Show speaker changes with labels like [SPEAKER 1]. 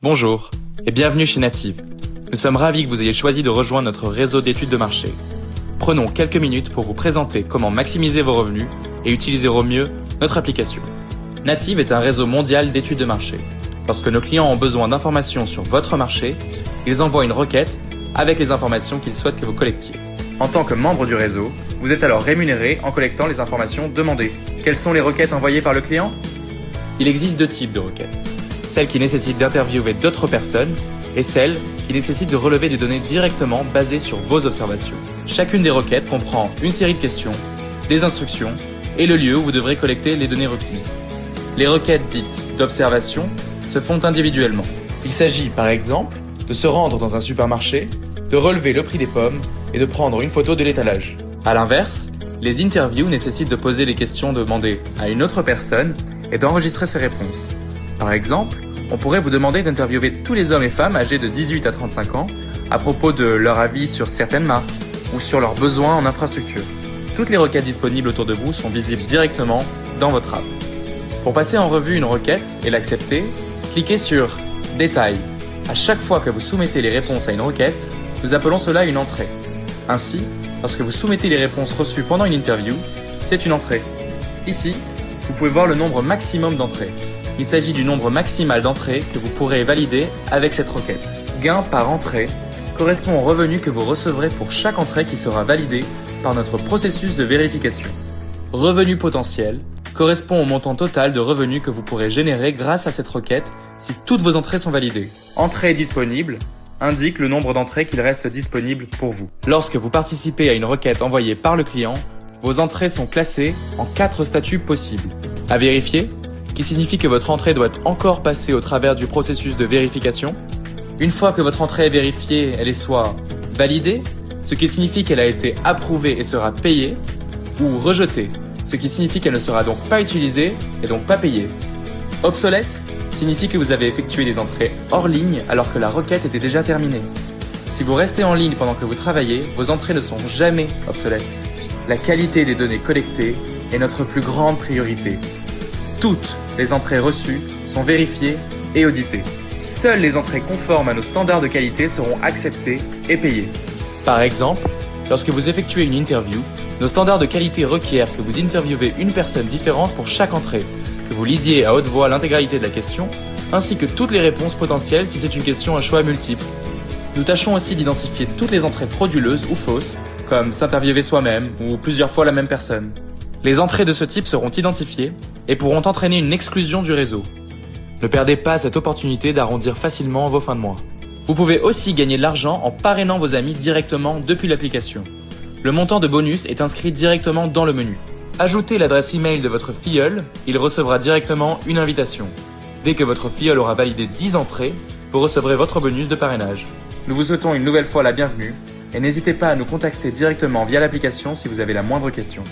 [SPEAKER 1] Bonjour et bienvenue chez Native. Nous sommes ravis que vous ayez choisi de rejoindre notre réseau d'études de marché. Prenons quelques minutes pour vous présenter comment maximiser vos revenus et utiliser au mieux notre application. Native est un réseau mondial d'études de marché. Lorsque nos clients ont besoin d'informations sur votre marché, ils envoient une requête avec les informations qu'ils souhaitent que vous collectiez. En tant que membre du réseau, vous êtes alors rémunéré en collectant les informations demandées. Quelles sont les requêtes envoyées par le client ? Il existe deux types de requêtes. Celles qui nécessitent d'interviewer d'autres personnes et celles qui nécessitent de relever des données directement basées sur vos observations. Chacune des requêtes comprend une série de questions, des instructions et le lieu où vous devrez collecter les données requises. Les requêtes dites d'observation se font individuellement. Il s'agit par exemple de se rendre dans un supermarché, de relever le prix des pommes et de prendre une photo de l'étalage. À l'inverse, les interviews nécessitent de poser les questions demandées à une autre personne et d'enregistrer ses réponses. Par exemple, on pourrait vous demander d'interviewer tous les hommes et femmes âgés de 18 à 35 ans à propos de leur avis sur certaines marques ou sur leurs besoins en infrastructure. Toutes les requêtes disponibles autour de vous sont visibles directement dans votre app. Pour passer en revue une requête et l'accepter, cliquez sur « Détails ». À chaque fois que vous soumettez les réponses à une requête, nous appelons cela une entrée. Ainsi, lorsque vous soumettez les réponses reçues pendant une interview, c'est une entrée. Ici, vous pouvez voir le nombre maximum d'entrées. Il s'agit du nombre maximal d'entrées que vous pourrez valider avec cette requête. Gain par entrée correspond au revenu que vous recevrez pour chaque entrée qui sera validée par notre processus de vérification. Revenu potentiel correspond au montant total de revenus que vous pourrez générer grâce à cette requête si toutes vos entrées sont validées. Entrée disponible indique le nombre d'entrées qu'il reste disponible pour vous. Lorsque vous participez à une requête envoyée par le client, vos entrées sont classées en 4 statuts possibles. À vérifier, qui signifie que votre entrée doit encore passer au travers du processus de vérification. Une fois que votre entrée est vérifiée, elle est soit validée, ce qui signifie qu'elle a été approuvée et sera payée, ou rejetée, ce qui signifie qu'elle ne sera donc pas utilisée et donc pas payée. Obsolète signifie que vous avez effectué des entrées hors ligne alors que la requête était déjà terminée. Si vous restez en ligne pendant que vous travaillez, vos entrées ne sont jamais obsolètes. La qualité des données collectées est notre plus grande priorité. Toutes les entrées reçues sont vérifiées et auditées. Seules les entrées conformes à nos standards de qualité seront acceptées et payées. Par exemple, lorsque vous effectuez une interview, nos standards de qualité requièrent que vous interviewez une personne différente pour chaque entrée, que vous lisiez à haute voix l'intégralité de la question, ainsi que toutes les réponses potentielles si c'est une question à choix multiple. Nous tâchons aussi d'identifier toutes les entrées frauduleuses ou fausses, comme s'interviewer soi-même ou plusieurs fois la même personne. Les entrées de ce type seront identifiées et pourront entraîner une exclusion du réseau. Ne perdez pas cette opportunité d'arrondir facilement vos fins de mois. Vous pouvez aussi gagner de l'argent en parrainant vos amis directement depuis l'application. Le montant de bonus est inscrit directement dans le menu. Ajoutez l'adresse email de votre filleul, il recevra directement une invitation. Dès que votre filleul aura validé 10 entrées, vous recevrez votre bonus de parrainage. Nous vous souhaitons une nouvelle fois la bienvenue et n'hésitez pas à nous contacter directement via l'application si vous avez la moindre question.